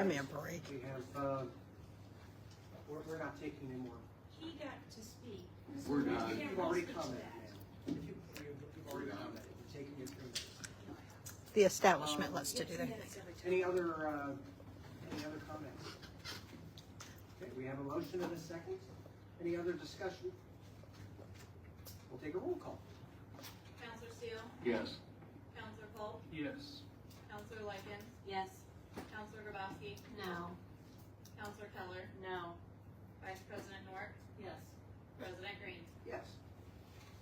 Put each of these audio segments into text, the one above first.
Give me a break. We have, we're not taking any more. He got to speak. We're done. You've already commented, ma'am. You've already commented. We're taking your 3 minutes. The establishment lets to do that. Any other comments? Okay, we have a motion and a second. Any other discussion? We'll take a roll call. Counselor Steele? Yes. Counselor Polk? Yes. Counselor Likens? Yes. Counselor Grabowski? No. Counselor Keller? No. Vice President Nork? Yes. President Green? Yes.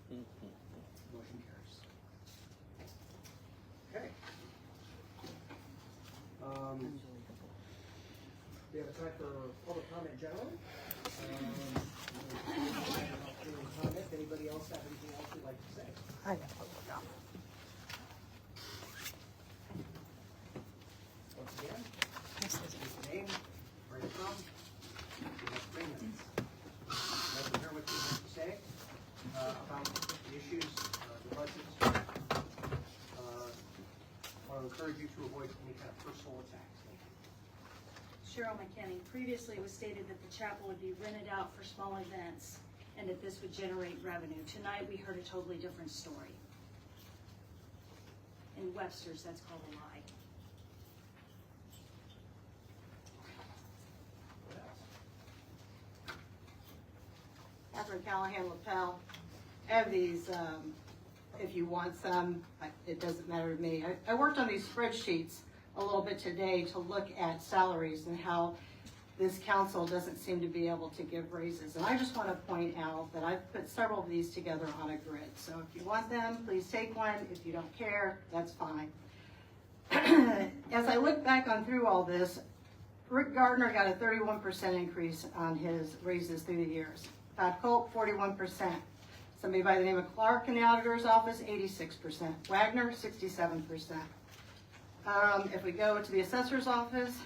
Motion carries. Okay. We have a time for public comment generally. Comment. Anybody else have anything else you'd like to say? I got public comment. Once again, This is- state your name, where you're from. You have 3 minutes. Let me hear what you have to say about the issues, the budget. I want to encourage you to avoid any kind of personal attacks. Cheryl McKinney, previously it was stated that the chapel would be rented out for small events and that this would generate revenue. Tonight we heard a totally different story. In Webster's, that's called a lie. What else? Catherine Callahan lapel. I have these, if you want some, it doesn't matter to me. I worked on these spreadsheets a little bit today to look at salaries and how this council doesn't seem to be able to give raises. And I just want to point out that I've put several of these together on a grid. So if you want them, please take one. If you don't care, that's fine. As I look back on through all this, Rick Gardner got a 31% increase on his raises through the years. Todd Colt, 41%. Somebody by the name of Clark in the auditor's office, 86%. Wagner, 67%. If we go to the assessor's office,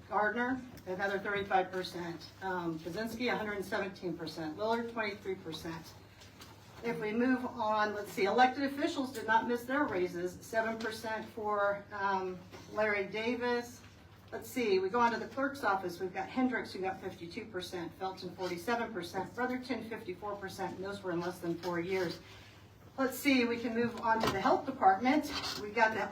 Gardner, another 35%. Kaczynski, 117%. Lillard, 23%. If we move on, let's see, elected officials did not miss their raises, 7% for Larry Davis. Let's see, we go on to the clerk's office, we've got Hendricks who got 52%, Felton 47%, Brotherton 54%, and those were in less than 4 years. Let's see, we can move on to the health department. We got the,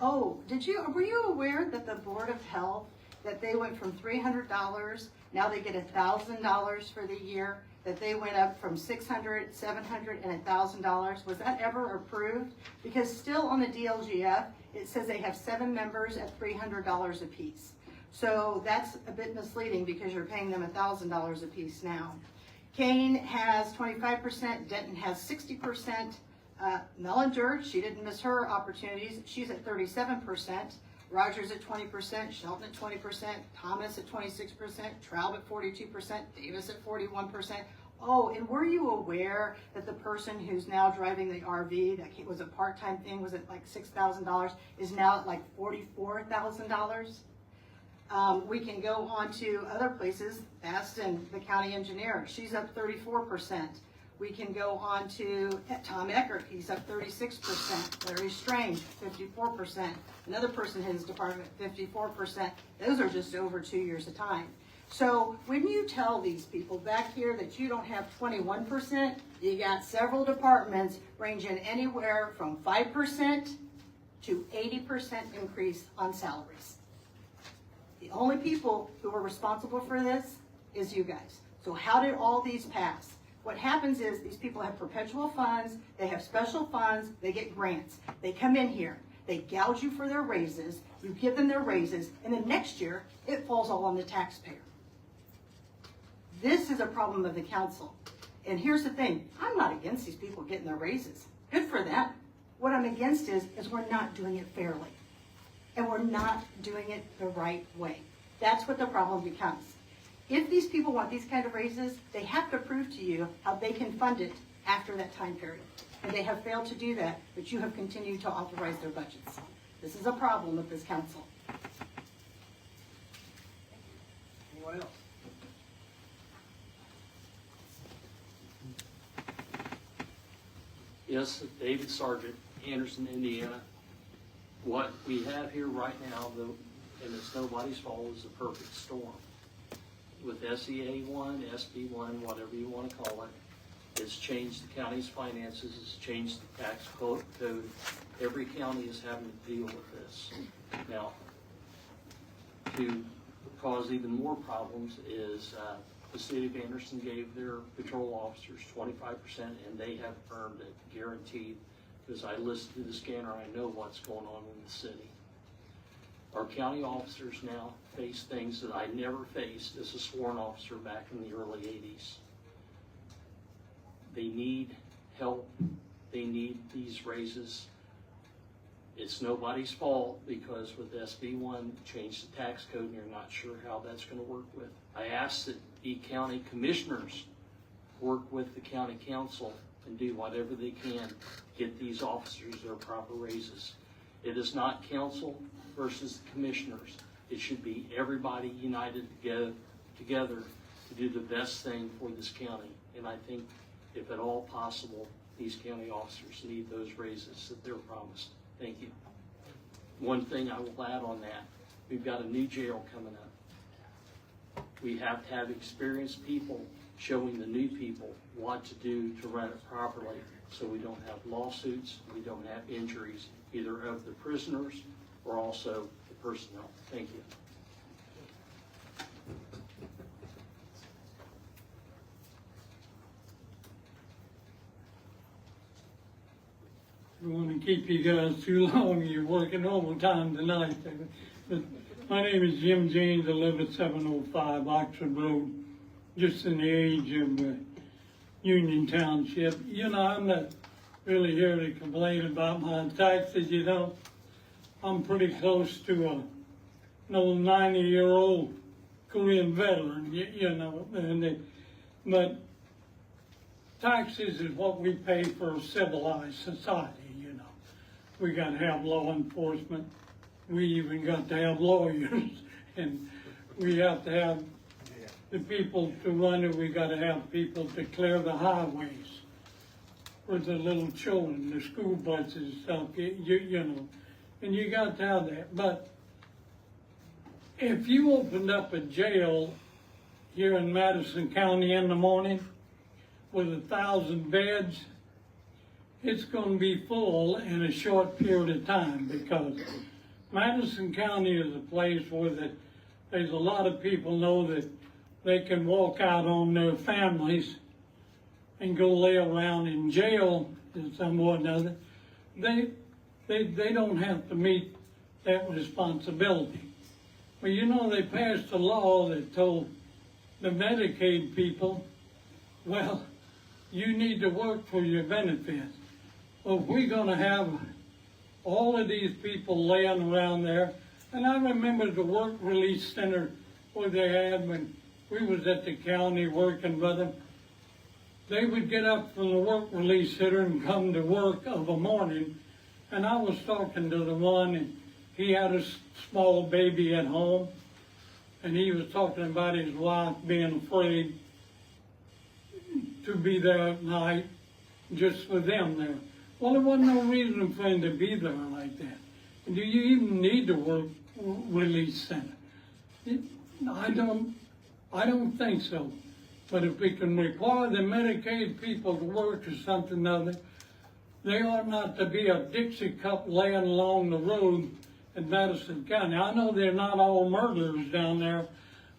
were you aware that the Board of Health, that they went from $300, now they get $1,000 for the year, that they went up from $600, $700, and $1,000. Was that ever approved? Because still on the DLGF, it says they have 7 members at $300 apiece. So that's a bit misleading because you're paying them $1,000 apiece now. Kane has 25%, Denton has 60%. Mellinger, she didn't miss her opportunities. She's at 37%. Rogers at 20%, Shelton at 20%, Thomas at 26%, Traub at 42%, Davis at 41%. Oh, and were you aware that the person who's now driving the RV, that was a part-time thing, was at like $6,000, is now at like $44,000? We can go on to other places. Aston, the county engineer, she's up 34%. We can go on to Tom Eckert, he's up 36%. Larry Strange, 54%. Another person in his department, 54%. Those are just over 2 years of time. So when you tell these people back here that you don't have 21%, you got several departments ranging anywhere from 5% to 80% increase on salaries. The only people who are responsible for this is you guys. So how did all these pass? What happens is these people have perpetual funds, they have special funds, they get grants. They come in here, they gouge you for their raises, you give them their raises, and then next year, it falls all on the taxpayer. This is a problem of the council. And here's the thing, I'm not against these people getting their raises. Good for them. What I'm against is we're not doing it fairly. And we're not doing it the right way. That's what the problem becomes. If these people want these kind of raises, they have to prove to you how they can fund it after that time period. And they have failed to do that, but you have continued to authorize their budgets. This is a problem with this council. Anyone else? Yes, David Sargent, Anderson, Indiana. What we have here right now, and it's nobody's fault, it's a perfect storm. With SEA 1, SB 1, whatever you want to call it, it's changed the county's finances, it's changed the tax code. Every county is having to deal with this. Now, to cause even more problems is the city of Anderson gave their patrol officers 25%, and they have earned it, guaranteed, because I listened to the scanner, I know what's going on in the city. Our county officers now face things that I never faced as a sworn officer back in the early 80s. They need help, they need these raises. It's nobody's fault, because with SB 1 changed the tax code and you're not sure how that's going to work with. I asked that the county commissioners work with the county council and do whatever they can to get these officers their proper raises. It is not council versus the commissioners. It should be everybody united together to do the best thing for this county. And I think if at all possible, these county officers need those raises that they're promised. Thank you. One thing I will add on that, we've got a new jail coming up. We have to have experienced people showing the new people what to do to run it properly, so we don't have lawsuits, we don't have injuries, either of the prisoners or also the personnel. Thank you. I don't want to keep you guys too long. You're working overtime tonight. But my name is Jim James. I live at 705 Oxford Road, just in the age of Union Township. You know, I'm not really here to complain about my taxes. You know, I'm pretty close to an old 90-year-old Korean veteran, you know, but taxes is what we pay for a civilized society, you know. We got to have law enforcement. We even got to have lawyers, and we have to have the people to run it. We got to have people to clear the highways for the little children, the school buses and stuff, you know, and you got to have that. But if you opened up a jail here in Madison County in the morning with 1,000 beds, it's going to be full in a short period of time, because Madison County is a place where there's a lot of people know that they can walk out on their families and go lay around in jail in some way or another. They don't have to meet that responsibility. Well, you know, they passed a law that told the Medicaid people, well, you need to work for your benefits. Well, if we're going to have all of these people laying around there, and I remember the work release center where they had when we was at the county working with them, they would get up from the work release center and come to work of a morning, and I was talking to the one, and he had a small baby at home, and he was talking about his wife being afraid to be there at night just for them there. Well, there wasn't no reason for him to be there like that. Do you even need the work release center? I don't think so. But if we can require the Medicaid people to work or something other, they ought not to be a Dixie cup laying along the road in Madison County. I know they're not all murderers down there,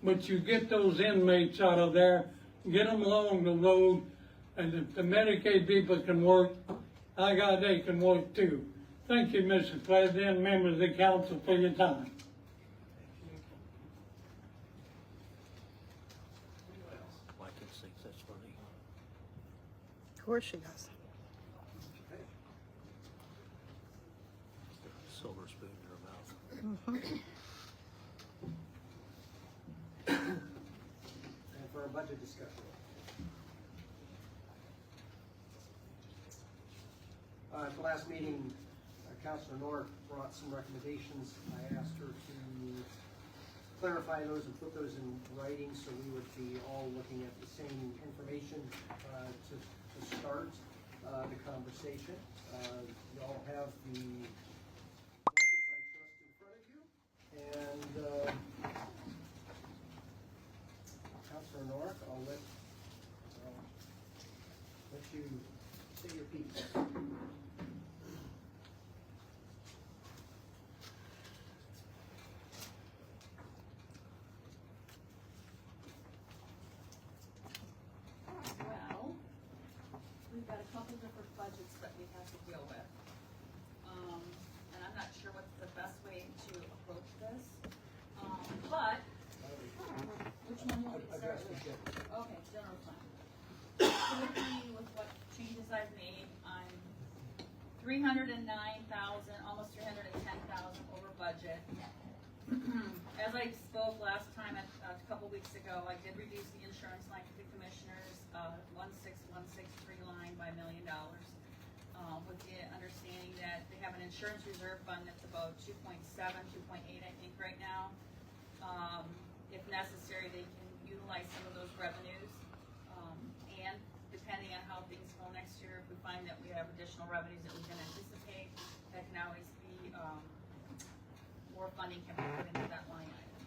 but you get those inmates out of there, get them along the road, and if the Medicaid people can work, they can work too. Thank you, Mr. President, members of the council, for your time. Michael thinks that's funny. Of course she does. Silver spoon in her mouth. And for our budget discussion. At the last meeting, Councilor North brought some recommendations. I asked her to clarify those and put those in writing, so we would be all looking at the same information to start the conversation. You all have the budgets, I trust, in front of you, and budgets that we have to deal with. And I'm not sure what's the best way to approach this. But, which one do you want me to start with? Okay, general fund. Typically, with what changes I've made, I'm 309,000, almost 310,000 over budget. As I spoke last time, a couple weeks ago, I did reduce the insurance line for the commissioners, 16163 line by $1 million. With the understanding that they have an insurance reserve fund that's about 2.7, 2.8, I think, right now. If necessary, they can utilize some of those revenues. And depending on how things go next year, if we find that we have additional revenues that we can anticipate, that can always be, more funding can be put into that line item.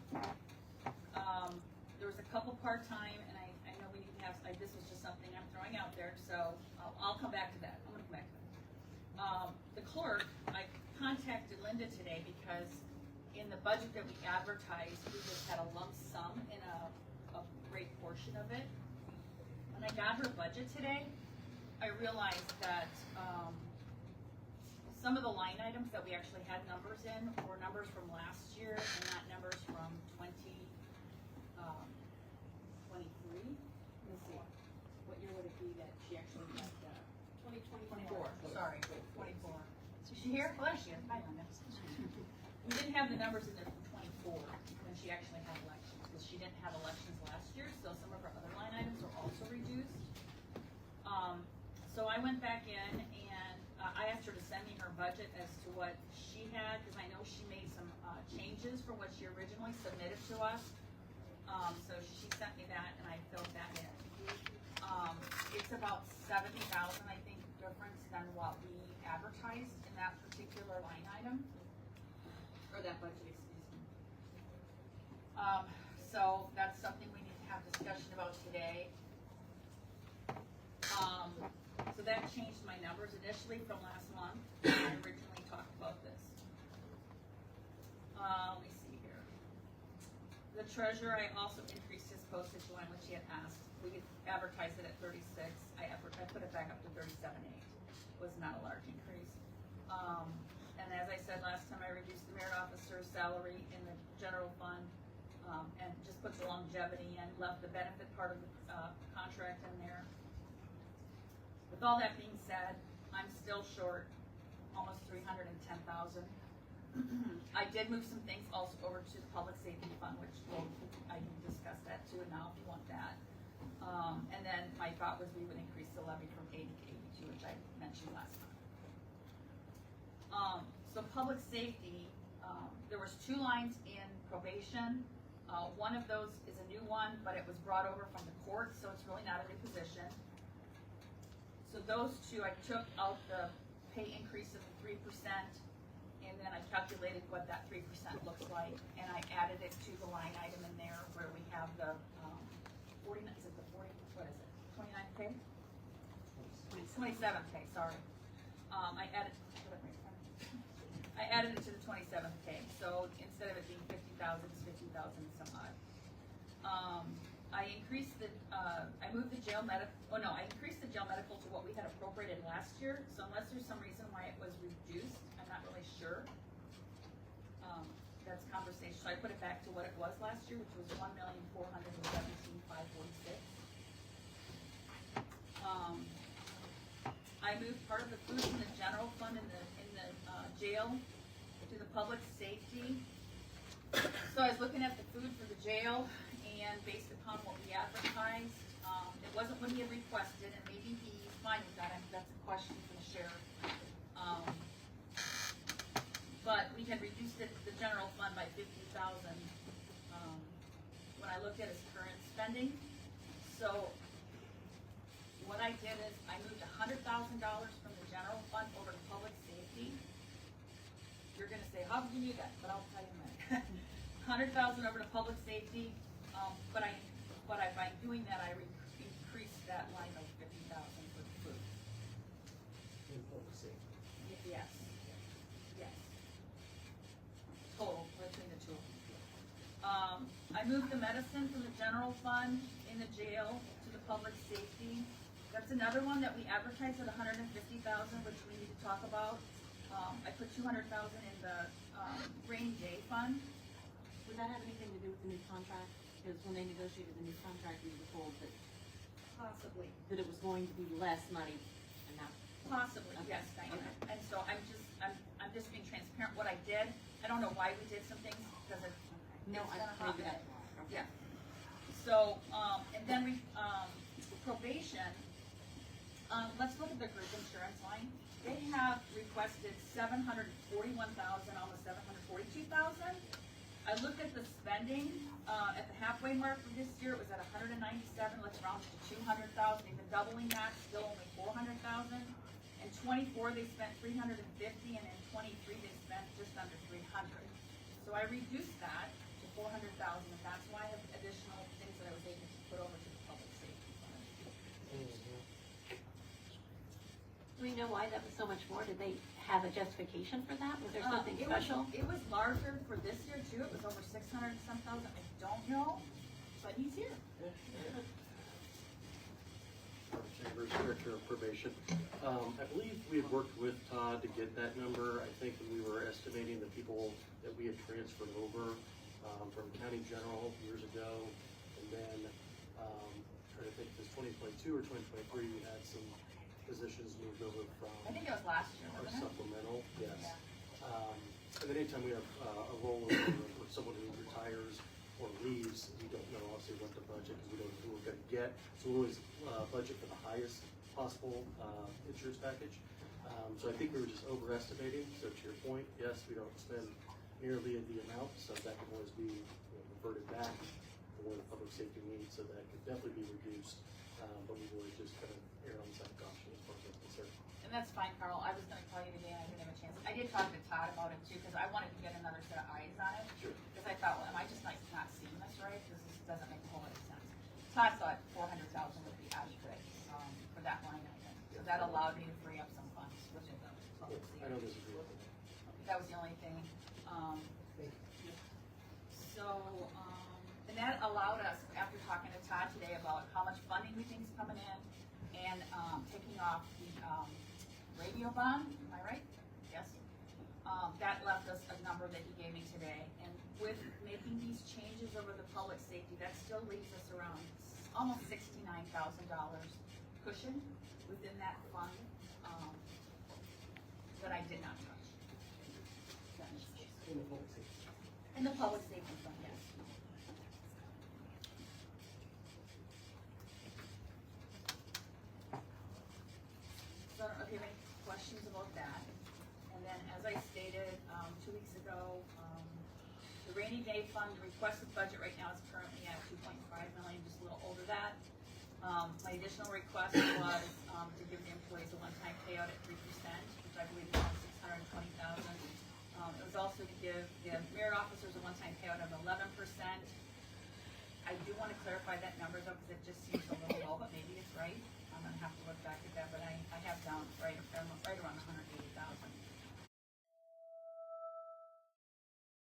There was a couple part-time, and I know we need to have, this was just something I'm throwing out there, so I'll come back to that. I'm gonna come back to that. The clerk, I contacted Linda today because in the budget that we advertised, we just had a lump sum in a great portion of it. When I got her budget today, I realized that, some of the line items that we actually had numbers in were numbers from last year and not numbers from 23. Let's see, what year would it be that she actually got, 24, sorry, 24. Is she here? Well, there she is. Hi, Linda. We didn't have the numbers in there from 24 when she actually had elections, because she didn't have elections last year, so some of her other line items are also reduced. So I went back in and I asked her to send me her budget as to what she had, because I know she made some changes from what she originally submitted to us. So she sent me that and I filled that in. It's about 70,000, I think, difference than what we advertised in that particular line item, or that budget, excuse me. So that's something we need to have discussion about today. So that changed my numbers initially from last month. I originally talked about this. Let me see here. The treasurer, I also increased his postage line, which he had asked. We could advertise it at 36. I put it back up to 37.8. Was not a large increase. And as I said last time, I reduced the merit officer's salary in the general fund, and just put the longevity and left the benefit part of the contract in there. With all that being said, I'm still short almost 310,000. I did move some things also over to the public safety fund, which I can discuss that too now if you want that. And then my thought was we would increase the levy from 80 to 82, which I mentioned last time. So public safety, there was 2 lines in probation. One of those is a new one, but it was brought over from the court, so it's really not a new position. So those 2, I took out the pay increase of the 3%, and then I calculated what that 3% looks like, and I added it to the line item in there where we have the 49, is it the 40, what is it, 29K? 27K, sorry. I added it to the 27K, so instead of it being 50,000, it's 50,000 some odd. I increased the, I moved the jail I increased the jail medical to what we had appropriated last year, so unless there's some reason why it was reduced, I'm not really sure. That's conversation, so I put it back to what it was last year, which was 1,417,546. I moved part of the food from the general fund in the jail to the public safety. So I was looking at the food for the jail, and based upon what we advertised, it wasn't what he had requested, and maybe he's fine with that. That's a question for the sheriff. But we had reduced it, the general fund, by 50,000 when I looked at his current spending. So what I did is I moved $100,000 from the general fund over to public safety. You're gonna say, how did you do that? But I'll tell you in a minute. 100,000 over to public safety, but by doing that, I increased that line by 50,000 for the food. In public safety. Yes. Yes. Total between the 2 of them. I moved the medicine from the general fund in the jail to the public safety. That's another one that we advertised at $150,000, which we need to talk about. I put $200,000 in the, rainy day fund. Would that have anything to do with the new contract? Because when they negotiated the new contract, we were told that, Possibly. that it was going to be less money and not. Possibly, Okay. yes, Diana. Okay. And so I'm just being transparent. What I did, I don't know why we did some things, because it, No, it's I, been a hot maybe minute. that's wrong. Okay. Yeah. So, and then probation, let's look at the group insurance line. They have requested $741,000, almost $742,000. I looked at the spending, at the halfway mark for this year, it was at 197, let's round it to 200,000, even doubling that, still only 400,000. In 24, they spent 350, and in 23, they spent just under 300. So I reduced that to 400,000, and that's why I have additional things that I was able to put over to the public safety fund. Do we know why that was so much more? Did they have a justification for that? Was there something It special? It was larger for this year too, it was over 600 and some thousand, I don't know, but he's here. Chambers, Director of Probation. I believe we had worked with Todd to get that number. I think when we were estimating the people that we had transferred over from County General years ago, and then trying to think if it was 2022 or 2023, we had some positions moved over from I think it was last year, our wasn't it? supplemental, yes. Yeah. And then anytime we have a rollover or someone who retires or leaves, we don't know obviously what the budget, because we don't know who we're gonna get. So we always budget for the highest possible insurance package. So I think we were just overestimating. So to your point, yes, we don't spend nearly the amount, so that can always be reverted back for the public safety needs, so that could definitely be reduced. But we've always just kind of err on the side of caution as far as I'm concerned. And that's fine, Carl, I was gonna call you today and I didn't have a chance. I did talk to Todd about it too, because I wanted to get another set of eyes on it. Sure. Because I thought, well, am I just like not seeing this right? Because this doesn't make a whole lot of sense. Todd thought 400,000 would be adequate, for that line item. So that allowed me to free up some funds within the public I know safety. this is real. That was the only thing. And that allowed us, after talking to Todd today about how much funding we think is coming in, and, taking off the, radio bond, am I right? Yes. That left us a number that he gave me today, and with making these changes over the public safety, that still leaves us around almost $69,000 cushion within that fund, that I did not touch. Does that make sense? In the public safety. In the public safety fund, yes. So I don't know if you have any questions about that. And then, as I stated, 2 weeks ago, the rainy day fund requested budget right now is currently at 2.5 million, just a little over that. My additional request was, to give the employees a one-time payout at 3%, which I believe is around 620,000. It was also to give the merit officers a one-time payout of 11%. I do want to clarify that number though, because it just seems a little low, but maybe it's right. I'm gonna have to look back at that, but I have down right around 180,000.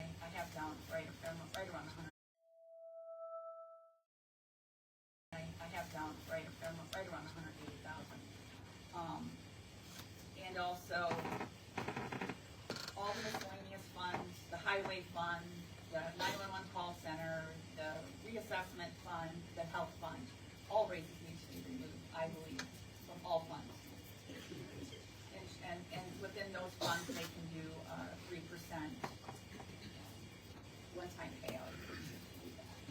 I have down right around 100. I have down right around 180,000. And also all the miscellaneous funds, the highway fund, the 911 call center, the reassessment fund, the health fund, all raises need to be removed, I believe, from all funds. And within those funds, they can do 3% one-time payout,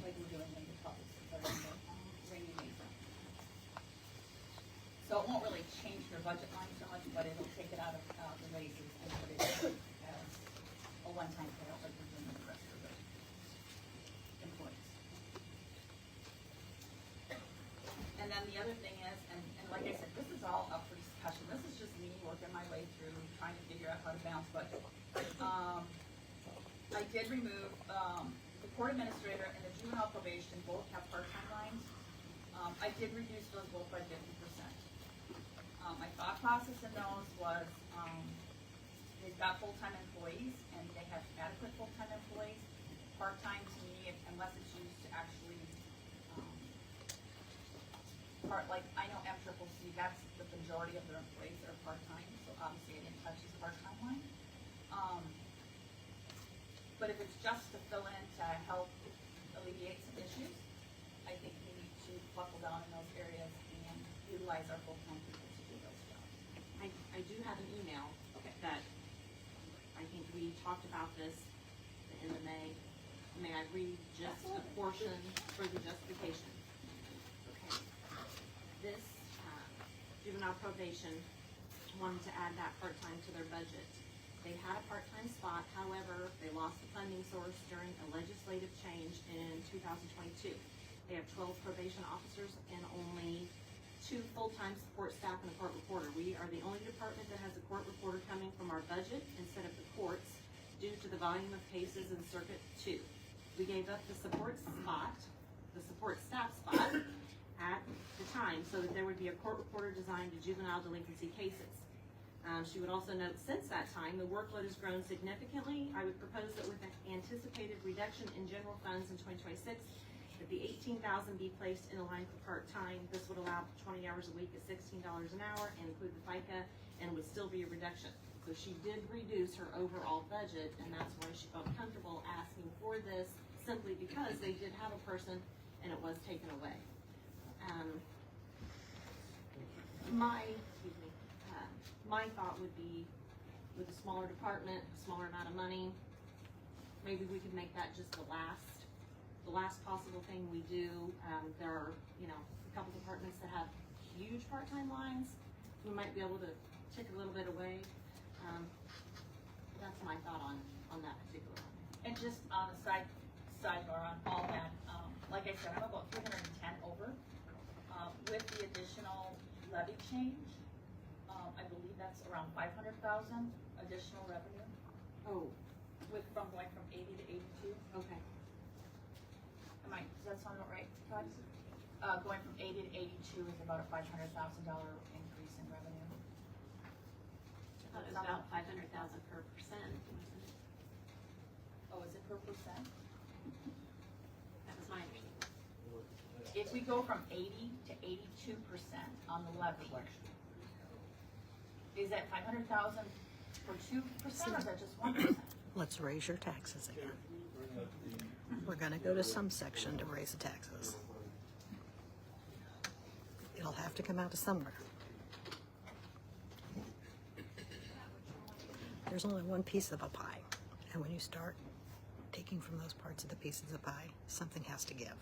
like we're doing in the public, or in the rainy day fund. So it won't really change their budget line so much, but it'll take it out of the raises and put it as a one-time payout like we're doing with the rest of the employees. And then the other thing is, and like I said, this is all up for discussion. This is just me working my way through, trying to figure out how to balance budget. I did remove, the court administrator and the juvenile probation both have part-time lines. I did reduce those both by 50%. My thought process in those was, they've got full-time employees and they have adequate full-time employees. Part-time to me, unless it's used to actually, part, like, I know MCCC, that's the majority of their employees that are part-time, so obviously I didn't touch this part-time line. But if it's just to fill in to help alleviate some issues, I think we need to buckle down in those areas and utilize our full-time people to do those jobs. I do have an email that, I think we talked about this in the May. May I read just a portion for the justification? Okay. This, juvenile probation wanted to add that part-time to their budget. They had a part-time spot, however, they lost the funding source during a legislative change in 2022. They have 12 probation officers and only 2 full-time support staff and a court reporter. We are the only department that has a court reporter coming from our budget instead of the courts due to the volume of cases in Circuit 2. We gave up the support staff spot at the time so that there would be a court reporter designed to juvenile delinquency cases. She would also note, since that time, the workload has grown significantly. I would propose that with an anticipated reduction in general funds in 2026, that the $18,000 be placed in a line for part-time. This would allow 20 hours a week at $16 an hour and include the FICA, and would still be a reduction. So she did reduce her overall budget, and that's why she felt comfortable asking for this, simply because they did have a person and it was taken away. My thought would be, with a smaller department, a smaller amount of money, maybe we could make that just the last possible thing we do. There are, a couple departments that have huge part-time lines. We might be able to take a little bit away. That's my thought on that particular one. And just on a sidebar on all that, like I said, I'm about 310 over. With the additional levy change, I believe that's around 500,000 additional revenue. Oh, From going from 80 to 82. okay. Does that sound about right, Todd? Going from 80 to 82 is about a $500,000 increase in revenue. I thought it was about 500,000 per percent, wasn't it? Oh, is it per percent? That was my understanding. If we go from 80 to 82% on the levy, is that 500,000 for 2% or is that just 1%? Let's raise your taxes again. We're gonna go to some section to raise the taxes. It'll have to come out of somewhere. There's only one piece of a pie, and when you start taking from those parts of the pieces of pie, something has to give.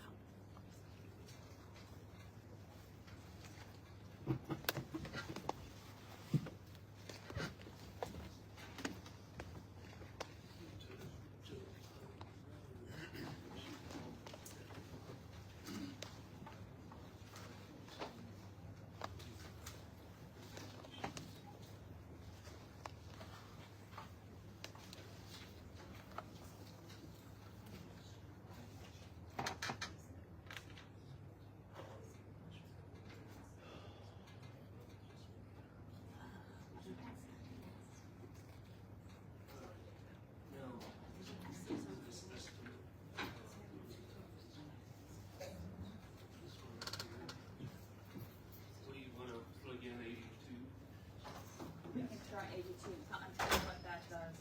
We can try 82, I'll tell you what that does.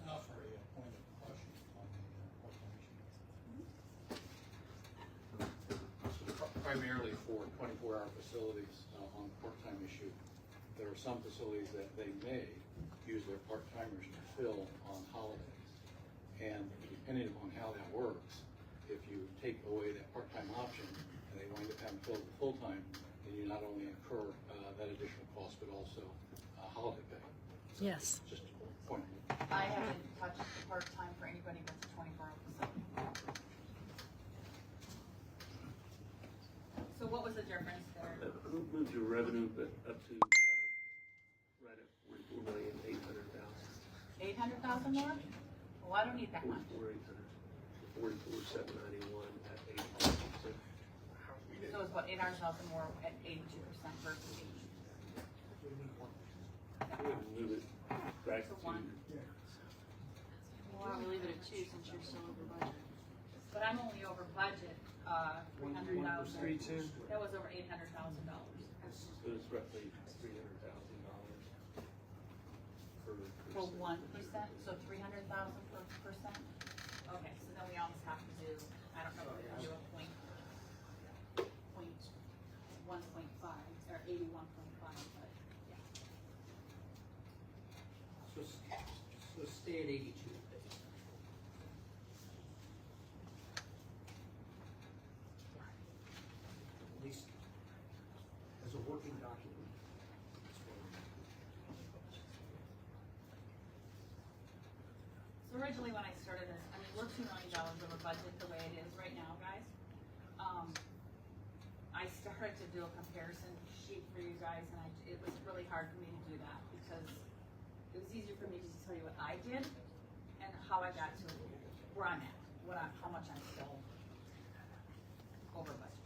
Now for a point of caution on the corporation. Primarily for 24-hour facilities on the part-time issue, there are some facilities that they may use their part-timers to fill on holidays. And depending upon how that works, if you take away that part-time option and they wind up having filled with full-time, then you not only incur that additional cost, but also holiday pay. Yes. Just a point. I haven't touched the part-time for anybody that's a 24-hour facility. So what was the difference there? Moved your revenue up to, right at 44,800,000. 800,000 more? Well, I don't need that much. 44,791 at 82%. So it's what, 800,000 more at 82% versus 80. Move it back So to, one. Why don't we leave it at 2 since you're still over budget? but I'm only over budget, $300,000. That was over $800,000. So it's roughly $300,000 per For percent. 1%, so 300,000 per percent? Okay, so then we almost have to do, I don't know, we're gonna do a point 1.5, or 81.5, but, yeah. So stay at 82. At least as a working document. So originally when I started this, I mean, we're $2 million over budget the way it is right now, guys. I started to do a comparison sheet for you guys, and it was really hard for me to do that because it was easier for me to tell you what I did and how I got to where I'm at, how much I'm still over budget.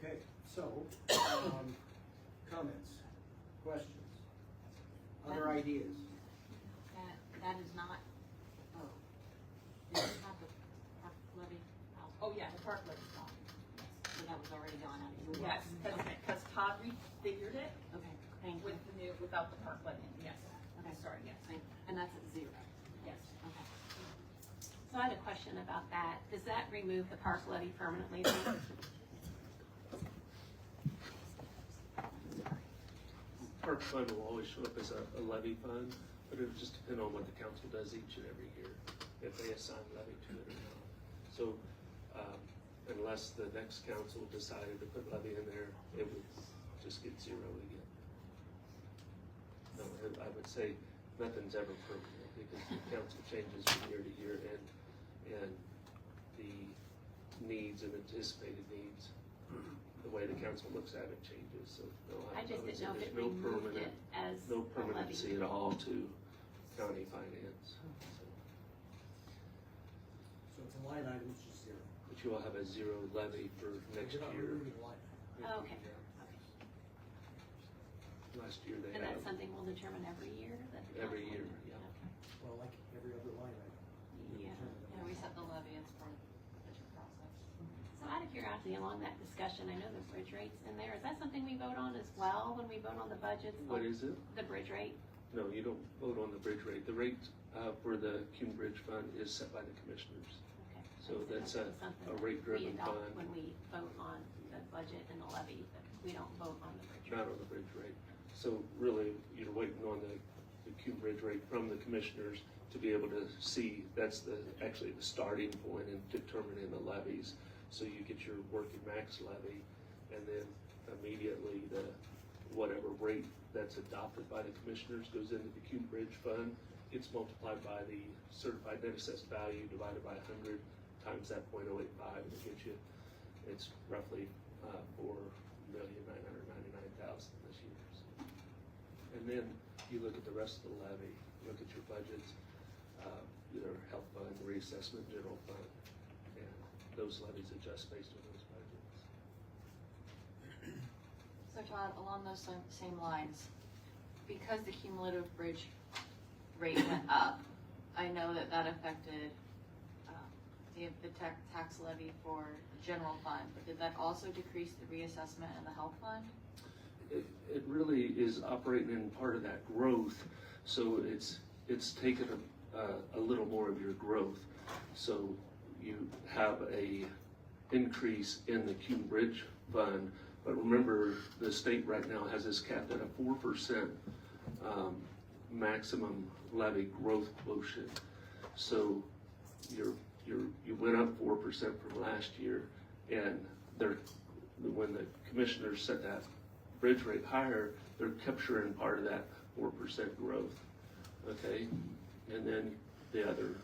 Okay, so, comments, questions, other ideas? That is not, oh, you have the park levy out. Oh, yeah, the park levy's gone. So that was already gone out of your. Yes, because Todd refigured it Okay, thank you. with the new, without the park levy, yes. Okay. Sorry, yes, And that's at 0. yes. Okay. So I had a question about that. Does that remove the park levy permanently then? Park fund will always show up as a levy fund, but it'll just depend on what the council does each and every year, if they assign levy to it or not. So, unless the next council decided to put levy in there, it would just get 0 again. No, I would say nothing's ever permanent, because the council changes from year to year, and the needs and anticipated needs, the way the council looks at it changes, so no, I just would didn't say know if it there's no removed permanent, it as no a levy. permanency at all to county finance. So, So it's a line item, it's just 0. but you will have a 0 levy for next You're not year. removing the line item. Oh, okay. Last year they And had, that's something we'll determine every year? that the Every council- year, yeah. Okay. Well, like every other line item. Yeah. Yeah, we set the levy as part of the budget process. So out of curiosity, along that discussion, I know the bridge rate's in there. Is that something we vote on as well when we vote on the budgets? what is it? The bridge rate? No, you don't vote on the bridge rate. The rate for the Cume Bridge Fund is set by the commissioners. Okay. So I that's said a something rate-driven we adopt fund. when we vote on the budget and the levy, but we don't vote on the bridge Not rate. on the bridge rate. So really, you're waiting on the Cume Bridge rate from the commissioners to be able to see, that's actually the starting point in determining the levies. So you get your working max levy, and then immediately the, whatever rate that's adopted by the commissioners goes into the Cume Bridge Fund. It's multiplied by the certified net assessed value divided by 100 times that 0.085, and it gets you, it's roughly $4,999,000 this year. So. And then you look at the rest of the levy, look at your budgets, your health fund, reassessment, general fund, and those levies adjust based on those budgets. So Todd, along those same lines, because the cumulative bridge rate went up, I know that affected the tax levy for the general fund, but did that also decrease the reassessment and the health fund? It really is operating in part of that growth, so it's taken a little more of your growth. So you have a increase in the Cume Bridge Fund, but remember the state right now has this capped at a 4% maximum levy growth quotient. So you went up 4% from last year, and when the commissioners set that bridge rate higher, they're capturing part of that 4% growth, okay? And then the other,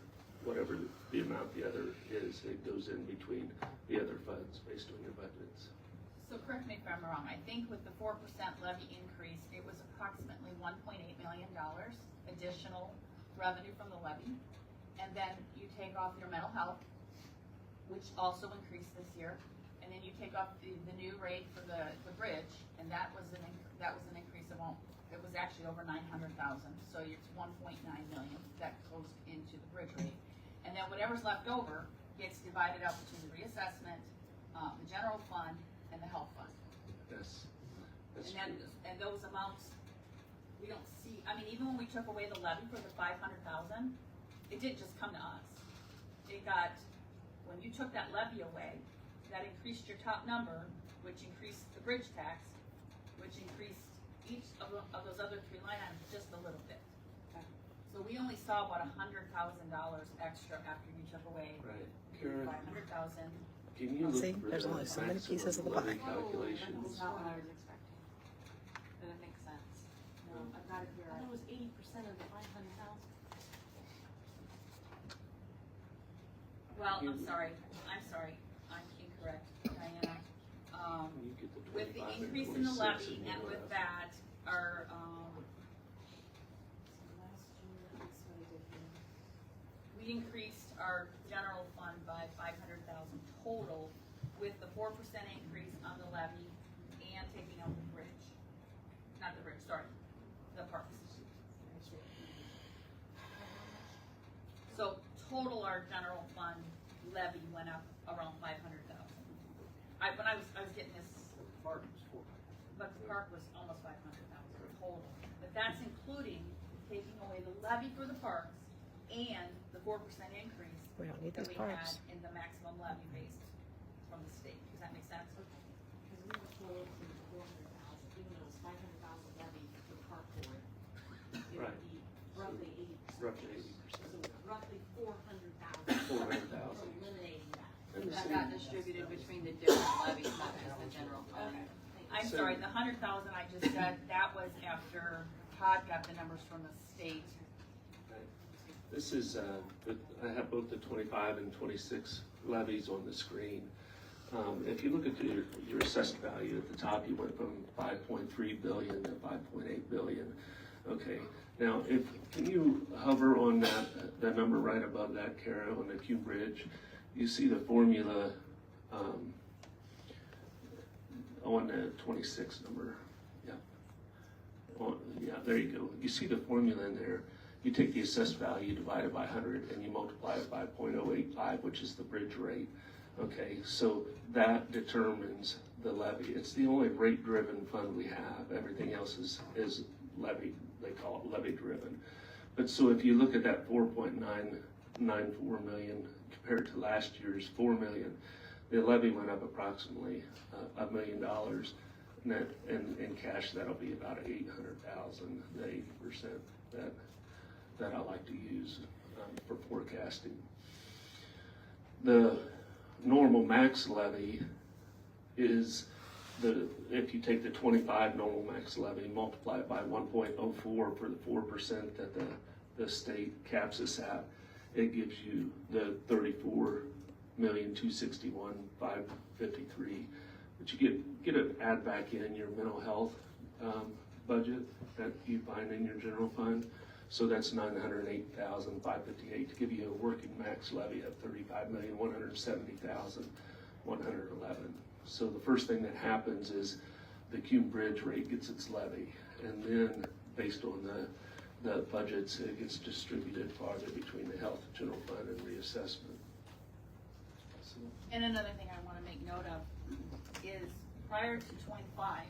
whatever the amount the other is, it goes in between the other funds based on your budgets. So correct me if I'm wrong, I think with the 4% levy increase, it was approximately $1.8 million additional revenue from the levy. And then you take off your mental health, which also increased this year. And then you take off the new rate for the bridge, and that was an increase of, it was actually over 900,000, so it's 1.9 million that goes into the bridge rate. And then whatever's left over gets divided up between the reassessment, the general fund, and the health fund. That's And then, and those amounts, we don't see, I mean, even when we took away the levy for the 500,000, it didn't just come to us. It got, when you took that levy away, that increased your top number, which increased the bridge tax, which increased each of those other three line items just a little bit. So we only saw about $100,000 extra after you took away right. Karen, 500,000. can you look See, for there's the only so many maximum pieces of the levy pie. calculations? That's not what I was expecting. But it makes sense. No, I've got it here. I thought it was 80% of the 500,000. Well, I'm sorry, I'm incorrect, Diana. You get the With the 25 and increase in the 26 levy and and all with that. that, our, So last year, that's what I did here. we increased our general fund by 500,000 total with the 4% increase on the levy and taking out the bridge. Not the bridge, sorry, the parks. So total our general fund levy went up around 500,000. When I was getting this, but the park was almost 500,000 total. But that's including taking away the levy for the parks and the 4% increase We don't need that those we had parks. in the maximum levy based from the state. Does that make sense? Because we were told to 400,000, even though it was 500,000 levy for the park board. It Right. would be roughly 80%. Roughly 80%. So roughly 400,000. 400,000. So eliminating that. And the That city- got distributed between the different levies, not just the general fund. Okay. I'm So- sorry, the 100,000 I just said, that was after Todd got the numbers from the state. This is, I have both the 25 and 26 levies on the screen. If you look at your assessed value at the top, you went from 5.3 billion to 5.8 billion. Okay, now can you hover on that number right above that, Kara, on the Q bridge? You see the formula on the 26 number. Yeah. Yeah, there you go. You see the formula in there. You take the assessed value divided by 100 and you multiply it by 0.085, which is the bridge rate. Okay, so that determines the levy. It's the only rate-driven fund we have. Everything else is levy. They call it levy-driven. But so if you look at that 4.994 million compared to last year's 4 million, the levy went up approximately $1 million. And in cash, that'll be about 800,000, the 80% that I like to use for forecasting. The normal max levy is if you take the 25 normal max levy, multiply it by 1.04 for the 4% that the state caps us at, it gives you the 34,261,553. But you get an add back in your mental health budget that you find in your general fund. So that's 908,558 to give you a working max levy of 35,170,111. So the first thing that happens is the Cume Bridge rate gets its levy, and then based on the budgets, it gets distributed farther between the health, general fund, and reassessment. So, And another thing I want to make note of is prior to 25,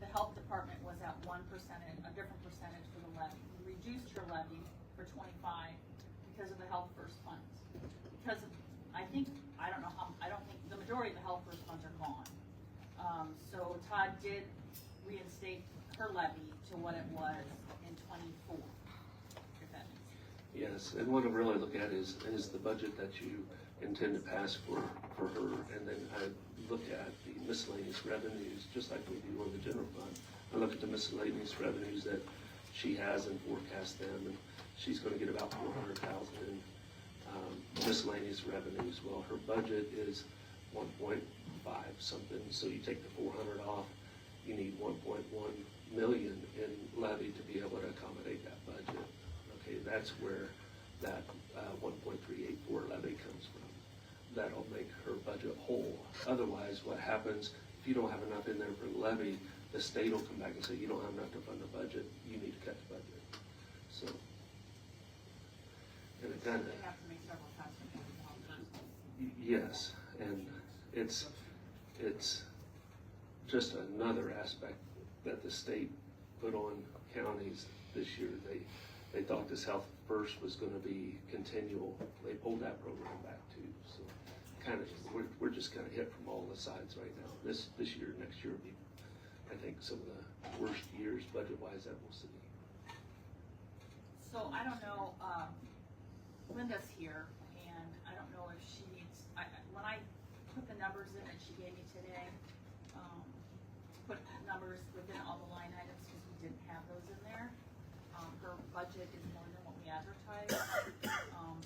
the health department was at 1%, a different percentage for the levy. We reduced your levy for 25 because of the health first funds. Because I think the majority of the health first funds are gone. So Todd did reinstate her levy to what it was in 24. If that makes sense. yes, and what I really look at is the budget that you intend to pass for her, and then I look at the miscellaneous revenues, just like we do on the general fund. I look at the miscellaneous revenues that she has and forecast them, and she's gonna get about 400,000 in miscellaneous revenues. Well, her budget is 1.5 something, so you take the 400 off, you need 1.1 million in levy to be able to accommodate that budget. Okay, that's where that 1.384 levy comes from. That'll make her budget whole. Otherwise, what happens, if you don't have enough in there for the levy, the state will come back and say, you don't have enough to fund the budget, you need to cut the budget. So, and it kind of, They have to make several cuts when they have to. yes, and it's just another aspect that the state put on counties this year. They thought this Health First was gonna be continual. They pulled that program back too, so kind of, we're just kind of hit from all the sides right now. This year, next year will be, I think, some of the worst years budget-wise that we'll see. So I don't know, Linda's here, and I don't know if she needs, when I put the numbers in that she gave me today, put numbers within all the line items, because we didn't have those in there. Her budget is more than what we advertised,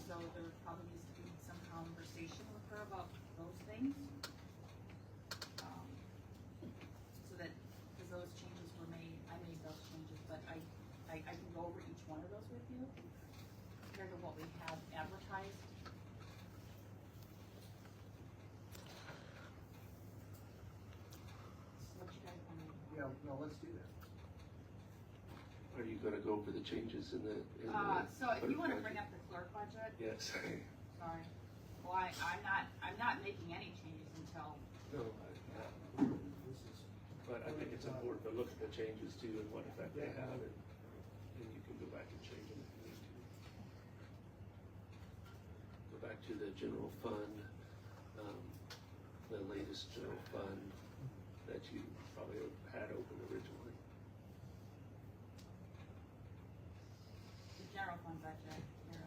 so there probably needs to be some conversation with her about those things. So that, because those changes were made, I made those changes, but I can go over each one of those with you, compared to what we have advertised. So what you guys want to do? Yeah, no, let's do that. Are you gonna go over the changes in the? So if you wanna bring up the clerk budget, Yes. sorry. Well, I'm not making any changes until, No, but I think it's important to look at the changes too and what effect they have, and you can go back and change them if you need to. Go back to the general fund, the latest general fund that you probably had open originally. the general fund budget, here.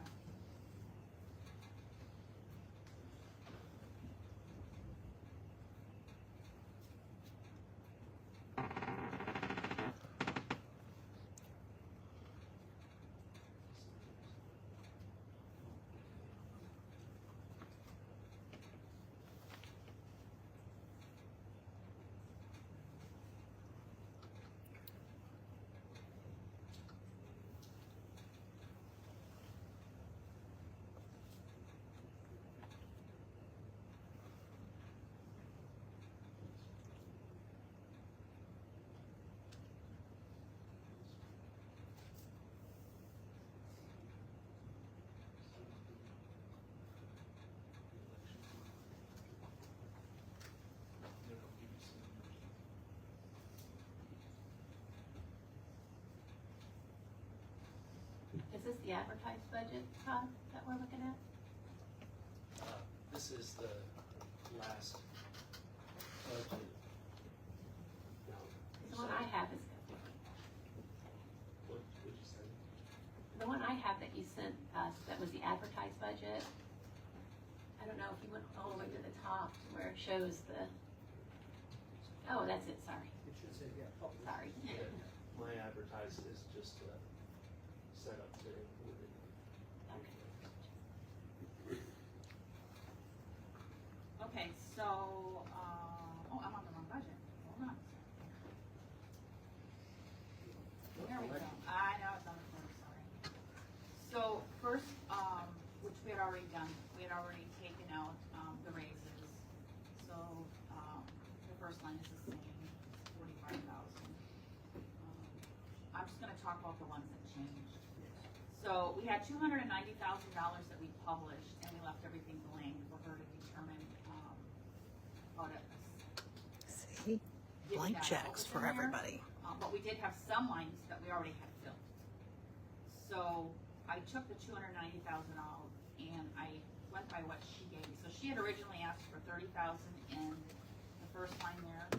Is this the advertised budget, Todd, that we're looking at? This is the last budget. The one I have is, What would you say? the one I have that you sent us, that was the advertised budget. I don't know if you went all the way to the top where it shows the, oh, that's it, sorry, It should say, yeah, public. sorry. My advertised is just set up to include it. Okay, so, I'm on the wrong budget, hold on. There we go, I know it's on the front, sorry. So, first, which we had already done, we had already taken out, the raises. So, the first line is the same, 45,000. I'm just gonna talk about the ones that changed. So, we had $290,000 that we published, and we left everything blank for her to determine, how to See? divvy Blank that checks out for within there. everybody. But we did have some lines that we already had filled. So I took the 290,000 out and I went by what she gave me. So she had originally asked for 30,000 in the first line there,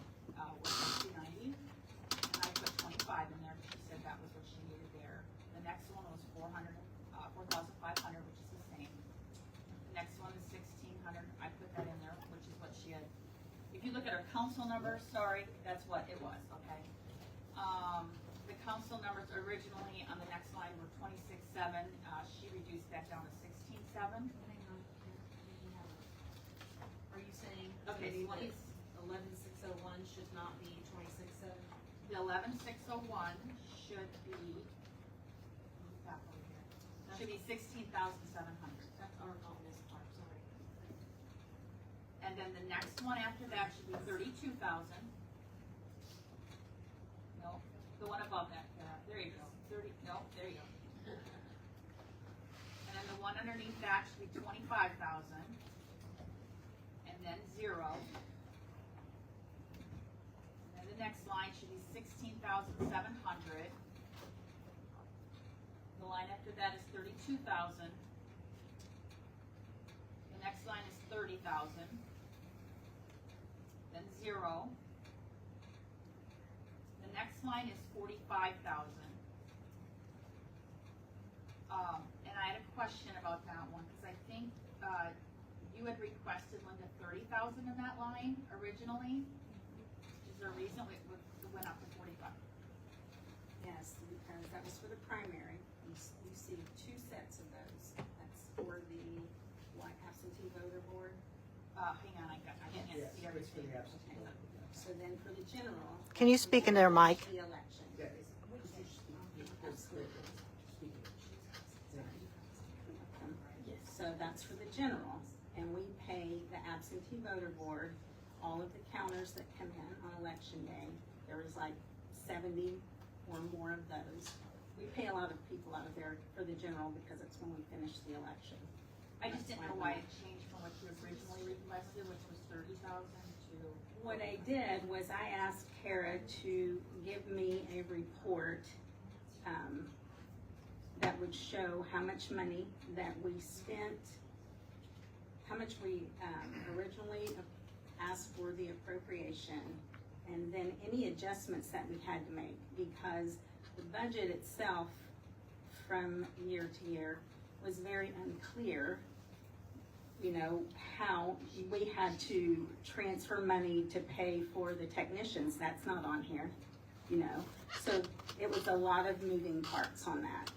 was 290. And I put 25 in there because she said that was what she needed there. The next one was 4,500, which is the same. The next one is 1,600. I put that in there, which is what she had. If you look at her council numbers, sorry, that's what it was, okay? The council numbers originally on the next line were 26,700. She reduced that down to 16,700. Hang on, are you saying Okay, so what is, 11,601 should not be 26,700? the 11,601 should be, back over here, should be 16,700. That's our fault, Ms. Clark, sorry. And then the next one after that should be 32,000. 30, no, there you go. And then the one underneath that should be 25,000. And then 0. And then the next line should be 16,700. The line after that is 32,000. The next line is 30,000. Then 0. The next line is 45,000. And I had a question about that one, because I think, you had requested, Linda, 30,000 in that line originally. Is there a reason it went up to 45? Yes, because that was for the primary. You see two sets of those. That's for the, absentee voter board? Hang on, I can't Yes, see it's for everything. the absentee. So then for the general. Can you speak in their mic? The election. Yeah. Absolutely. So that's for the general, and we pay the absentee voter board, all of the counters that come in on election day. There was like 70 or more of those. We pay a lot of people out of there for the general because it's when we finish the election. I just didn't know why it changed from what you originally requested, which was 30,000 to. What I did was I asked Kara to give me a report that would show how much money that we spent, how much we originally asked for the appropriation, and then any adjustments that we had to make, because the budget itself from year to year was very unclear, you know, how we had to transfer money to pay for the technicians. That's not on here, you know. So it was a lot of moving parts on that.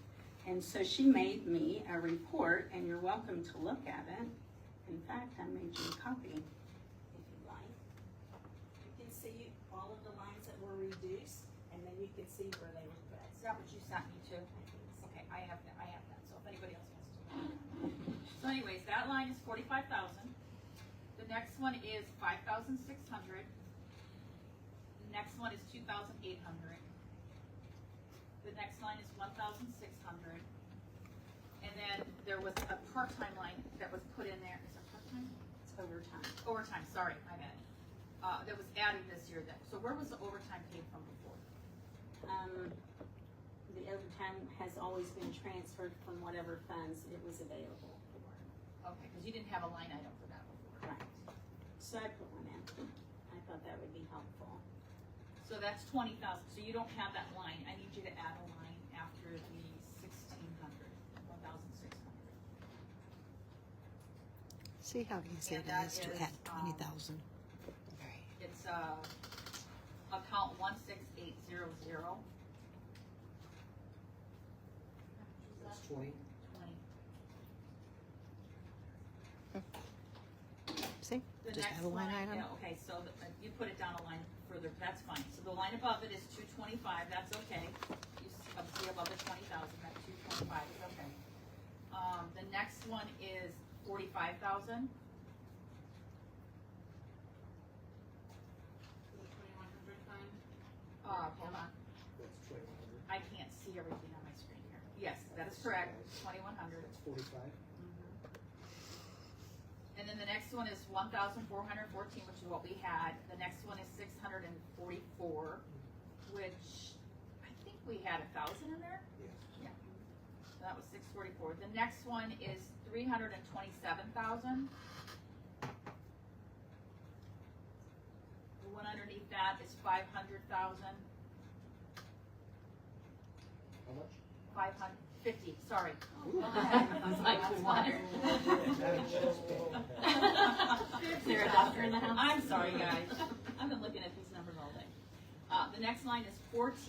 And so she made me a report, and you're welcome to look at it. In fact, I made you a copy, if you like. You can see all of the lines that were reduced, and then you can see where they were put. Is that what you sent me to? Okay, I have that, so if anybody else wants to. So anyways, that line is 45,000. The next one is 5,600. The next one is 2,800. The next line is 1,600. And then there was a part-time line that was put in there. Is that part-time? It's overtime. Overtime, sorry, my bad. That was added this year then. So where was the overtime paid from before? The overtime has always been transferred from whatever funds it was available for. Okay, because you didn't have a line item for that before. Right. So I put one in. I thought that would be helpful. So that's 20,000. So you don't have that line. I need you to add a line after the 1,600, 1,600. See how easy And it that is to is, add 20,000. It's account 16800. That's 20. 20. See? The Just next add a line item. yeah, okay, so you put it down a line further, that's fine. So the line above it is 225, that's okay. You see above the 20,000, that 225 is okay. The next one is 45,000. Hold on, That's 2,100. I can't see everything on my screen here. Yes, that is correct, 2,100. That's 45. And then the next one is 1,414, which is what we had. The next one is 644, which I think we had 1,000 in there. Yes. Yeah. So that was 644. The next one is 327,000. The one underneath that is 500,000. How much? 550. Sorry. Ooh. I was like, that's water. Is there a doctor in the house? I'm sorry, guys. I've been looking at these numbers all day. The next line is 14,000.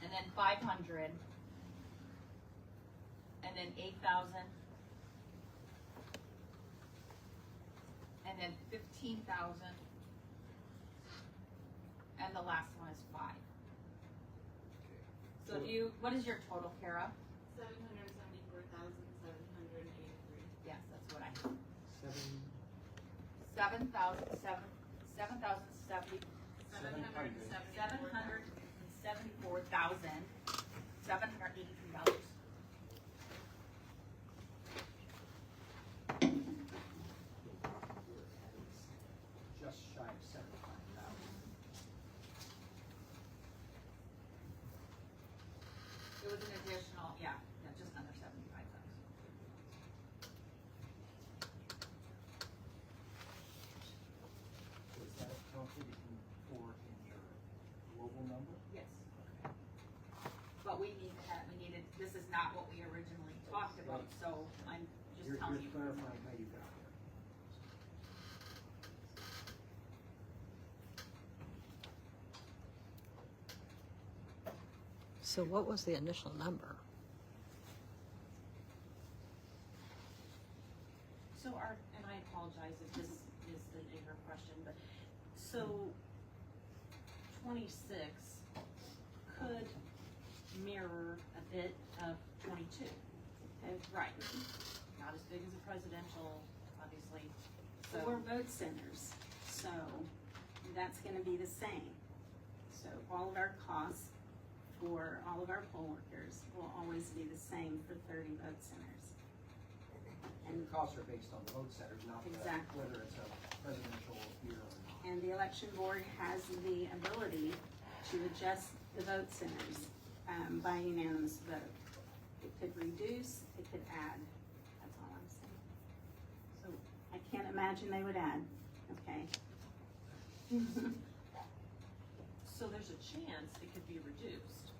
And then 500. And then 8,000. And then 15,000. And the last one is 5. So do you, what is your total, Kara? 774,783. Yes, that's what I have. 7,000. 7,070. 770. $1,783. Just shy of 75,000. It was an additional, yeah, just under 75,000. Was that counted for in your global number? Yes. But we needed, this is not what we originally talked about, so I'm just You're telling you. clarifying how you got there. So what was the initial number? So and I apologize if this is an ignorant question, but, so 26 could mirror a bit of 22. Okay, right. Not as big as a presidential, obviously, so. We're vote centers, so that's gonna be the same. So all of our costs for all of our poll workers will always be the same for 30 vote centers. And the costs are based on the vote centers, not Exactly. whether it's a presidential year or not. And the election board has the ability to adjust the vote centers by unanimous vote. It could reduce, it could add, that's all I'm saying. So I can't imagine they would add, okay? So there's a chance it could be reduced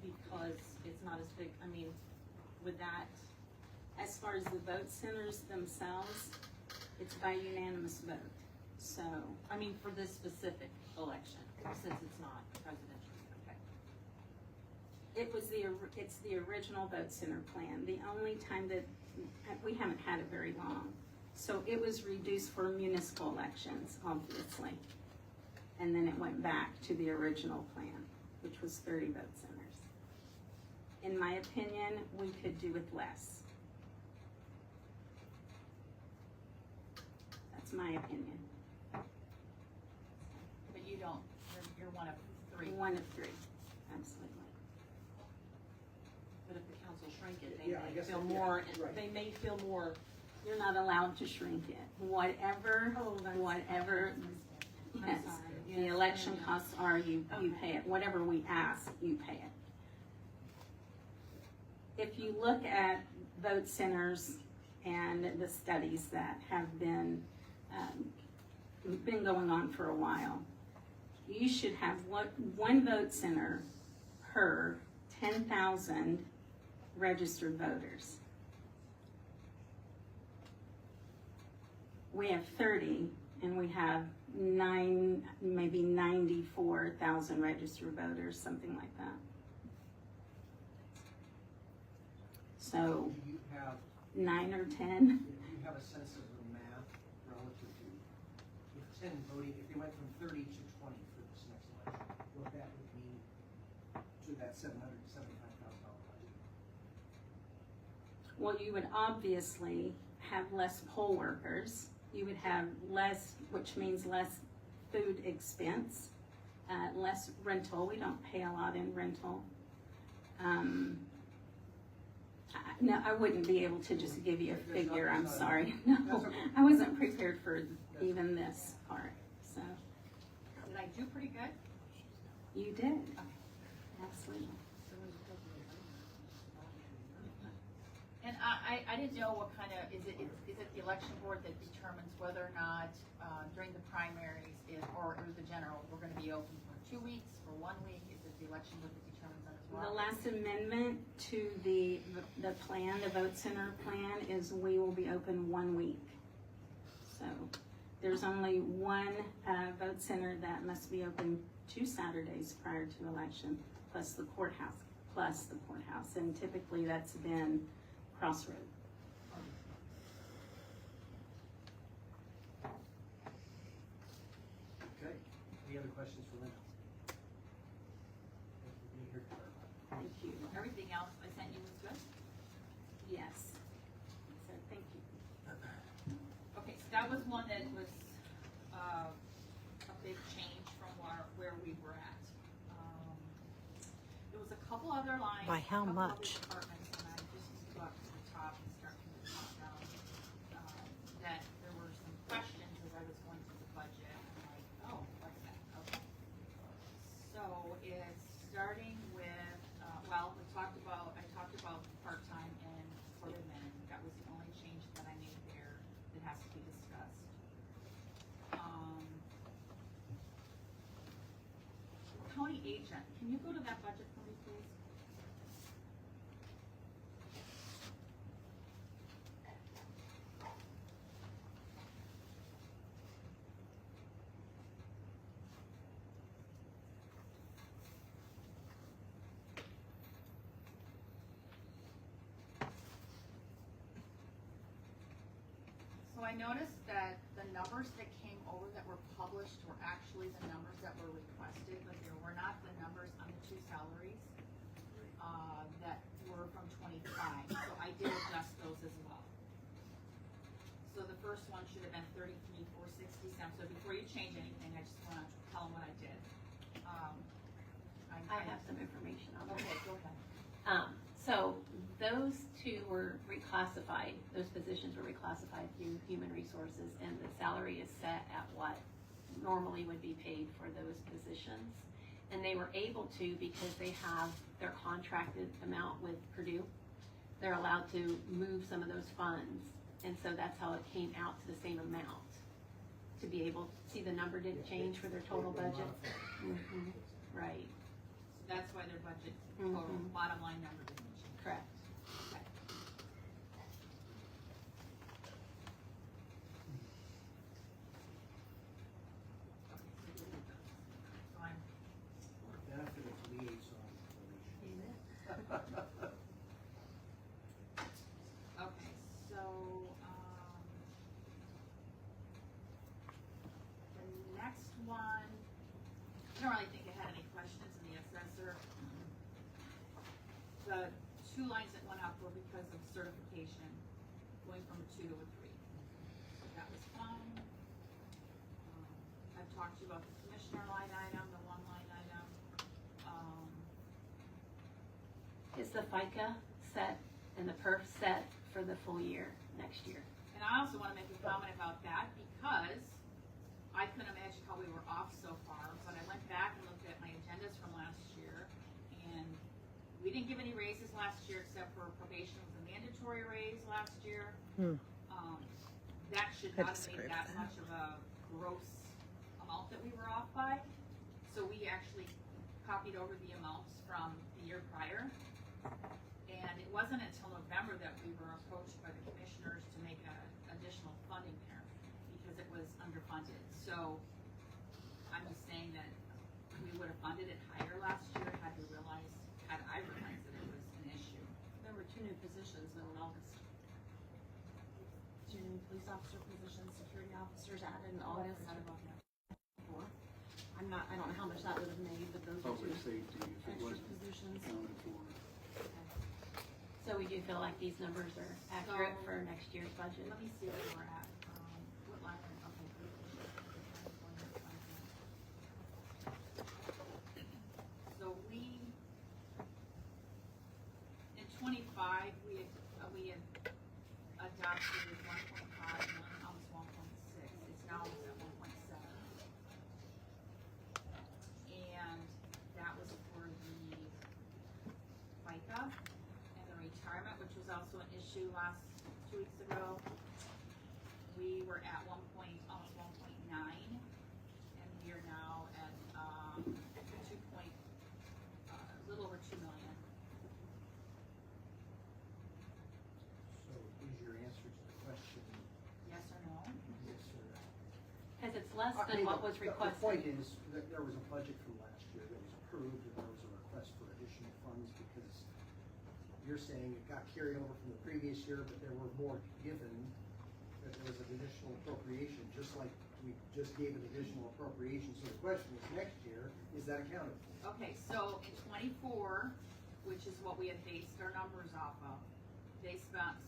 because it's not as big, I mean, with that, As far as the vote centers themselves, it's by unanimous vote, so. I mean, for this specific election, since it's not presidential, okay. It's the original vote center plan. The only time that, we haven't had it very long. So it was reduced for municipal elections, obviously. And then it went back to the original plan, which was 30 vote centers. In my opinion, we could do with less. That's my opinion. But you don't, you're one of three. One of three, absolutely. But if the council shrink it, Yeah, I they may guess feel that- yeah, more, right. they may feel more, You're not allowed to shrink it. Whatever, I'm yes, sorry. the Yes, election yeah. costs are, you pay it. Whatever we ask, you pay it. If you look at vote centers and the studies that have been going on for a while, you should have one vote center per 10,000 registered voters. We have 30, and we have maybe 94,000 registered voters, something like that. So Do you have 9 or 10. Do you have a sense of the math relative to if 10 voting, if they went from 30 to 20 for this next election, what that would mean to that $775,000 budget? Well, you would obviously have less poll workers. You would have less, which means less food expense, less rental. We don't pay a lot in rental. No, I wouldn't be able to just give you a figure, I'm sorry. No, I wasn't prepared for even this part, so. Did I do pretty good? You did, absolutely. And I didn't know what kind of, is it the election board that determines whether or not, during the primaries, or the general, we're gonna be open for 2 weeks, for 1 week? Is it the election board that determines that as well? The last amendment to the plan, the vote center plan, is we will be open 1 week. So there's only one vote center that must be open 2 Saturdays prior to election, plus the courthouse, and typically that's been Crossroad. Okay, any other questions for Linda? Thank you for being here to clarify. Thank you. Everything else I sent you was good? Yes. So thank you. Okay, so that was one that was, a big change from where we were at. other lines. By how a couple other much? Departments, and I just need to go up to the top and start from the top down. That there were some questions as I was going through the budget. I'm like, oh, what's that? Okay. So it's starting with, well, I talked about part-time and quartermen. That was the only change that I made there that has to be discussed. County agent, can you go to that budget for me, please? So I noticed that the numbers that came over that were published were actually the numbers that were requested, but there were not the numbers on the two salaries that were from 25. So I did adjust those as well. So the first one should have been 33,467. So before you change anything, I just want to tell them what I did. I have some information on that. Okay, go ahead. So those two were reclassified, those positions were reclassified through Human Resources, and the salary is set at what normally would be paid for those positions. And they were able to, because they have their contracted amount with Purdue, they're allowed to move some of those funds. And so that's how it came out to the same amount. To be able to see the number didn't change for their total budget. Mhm. Right, So that's why their budget total Mhm. bottom line number didn't change. correct. Okay. So I'm Benefit of liaison information. Okay, so, the next one, I don't really think it had any questions in the assessor. The two lines that went up were because of certification, going from a 2 to a 3. So that was fine. I've talked to you about the commissioner line item, the one line item. Is the FICA set and the perf set for the full year, next year? And I also want to make a comment about that because I couldn't imagine how we were off so far, but I went back and looked at my agendas from last year, and we didn't give any raises last year except for probation was a mandatory raise last year. That should not have made that much of a gross amount that we were off by. So we actually copied over the amounts from the year prior. And it wasn't until November that we were approached by the commissioners to make additional funding there because it was underfunded. So I'm just saying that we would have funded it higher last year had I realized that it was an issue. There were 2 new positions though in August. 2 new police officer positions, security officers added in August. Forgot about that. I don't know how much that would have made, but those are 2 Public safety, if it extra wasn't positions. accounted for. So we do feel like these numbers are accurate So- for next year's budget? Let me see where we're at. What line? Okay. So we, in 25, we had adopted 1.5 million, almost 1.6. It's now almost at 1.7. And that was for the FICA and the retirement, which was also an issue 2 weeks ago. We were at almost 1.9, and we are now at, a little over 2 million. So is your answer to the question Yes or no? yes or no? Because it's less I than mean, what was The requested. point is that there was a budget from last year that was approved, and there was a request for additional funds because you're saying it got carried over from the previous year, but there were more given, that there was an additional appropriation, just like we just gave an additional appropriation. So the question is, next year, is that accounted for? Okay, so in 24, which is what we had based our numbers off of, they spent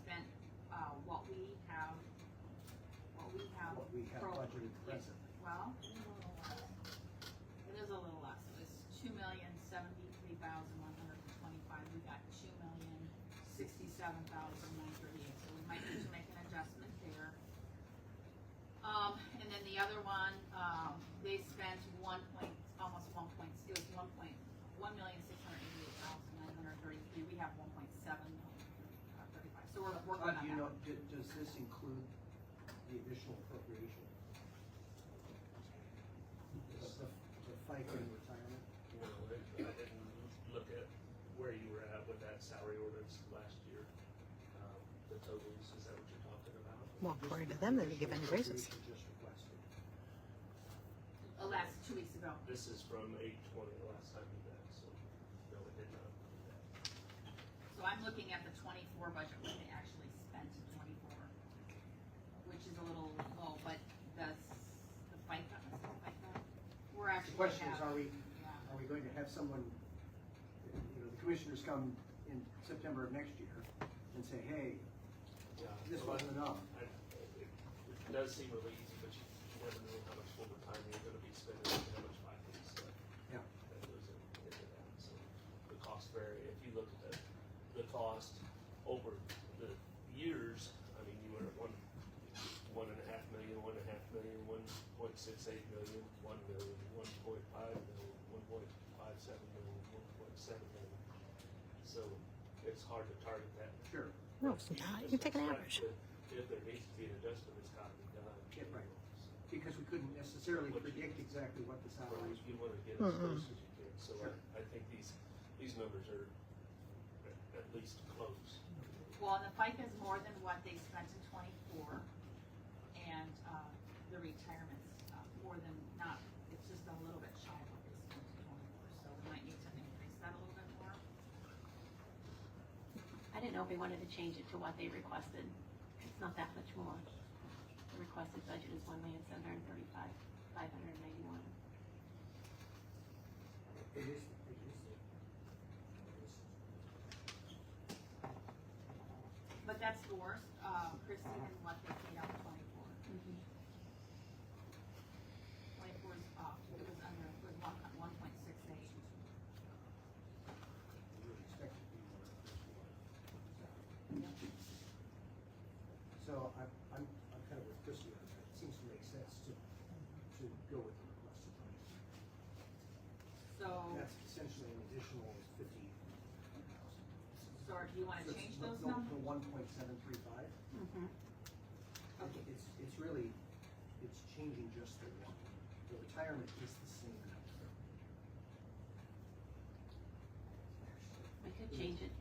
what we have What we have budgeted presently. Well, it is a little less. It is a little less. It's $2,073,125. $1,067,938, so we might need to make an adjustment there. And then the other one, they spent $1,688,933. We have 1.7 million, 35. So we're working on Do you that. know, does this include the additional appropriation? The FICA retirement? No, I didn't look at where you were at with that salary ordinance last year. The totals, is that what you're talking about? Well, according to them, they were given raises. Just requested. Last 2 weeks ago. This is from 8/20, the last time we met, so no, it did not do that. So I'm looking at the 24 budget, what they actually spent in 24, which is a little low, but does the FICA, we're The actually. question is, have- are we Yeah. going to have someone, the commissioners come in September of next year and say, hey, this wasn't enough? It does seem really easy, but you never know how much overtime you're gonna be spending, and how much FICA Yeah. that goes into that, so the costs vary. If you look at the cost over the years, I mean, you were at 1.5 million, 1.68 million, 1 million, 1.5 million, 1.57 million, 1.7 million. So it's hard to target that. Sure. No, it's not. You take an average. If there needs to be an adjustment, it's gotta be done. Yeah, right. Because we couldn't necessarily predict exactly what the salaries You were. wanna get as close as you can, so Sure. I think these numbers are at least close. Well, and the FICA is more than what they spent in 24, and the retirement's more than not, it's just a little bit shy of what they spent in 24, so we might need to increase that a little bit more. I didn't know if we wanted to change it to what they requested. It's not that much more. The requested budget is $1,735,591. It is. But that's the worst, Christie, than what they paid out in 24. 24 is off, it was under, it was 1.68. We would expect it to be more this year. So I'm kind of with Christie on that. It seems to make sense to go with the requested money. So, That's essentially an additional 50,000. so do you wanna So change it's those the numbers? 1.735. Okay. It's really, it's changing just the one. The retirement is the same number. We could change it The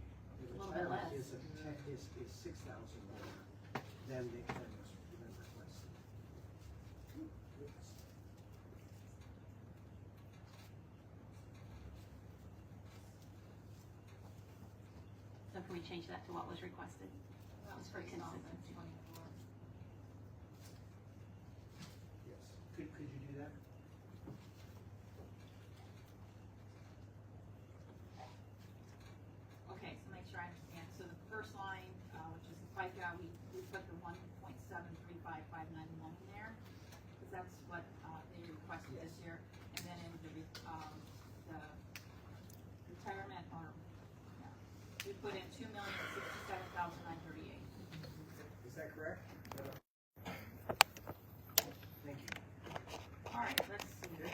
a little bit less. retirement is 6,000 more than was requested. So can we change that to what was requested? That was For based off of consistency. 24. Yes. Could you do that? Okay, so make sure I understand. So the first line, which is the FICA, we put the 1.735591 in there, because that's what they requested this year. And then in the retirement, or, yeah, we put in $2,067,938. Is that correct? Thank you. All right, let's see here.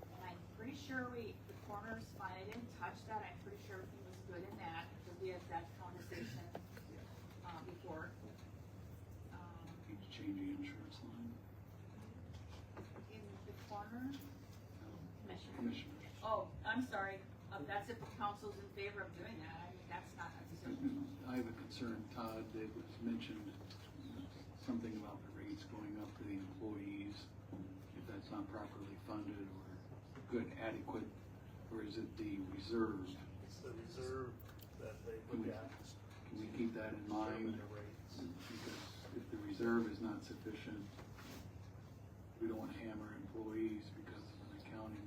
And I'm pretty sure the corners, fine, I didn't touch that, I'm pretty sure everything was good in that, because we had that conversation, before. Need to change the insurance line. In the corner, Commissioner. Commissioners. oh, I'm sorry, that's if the council's in favor of doing that, I mean, that's not a decision. I have a concern, Todd, that was mentioned, something about the rates going up for the employees, if that's not properly funded or good, adequate, or is it the reserve? It's the reserve that they look at. Can we keep that in mind? Determine the rates. Because if the reserve is not sufficient, we don't want to hammer employees because of an accounting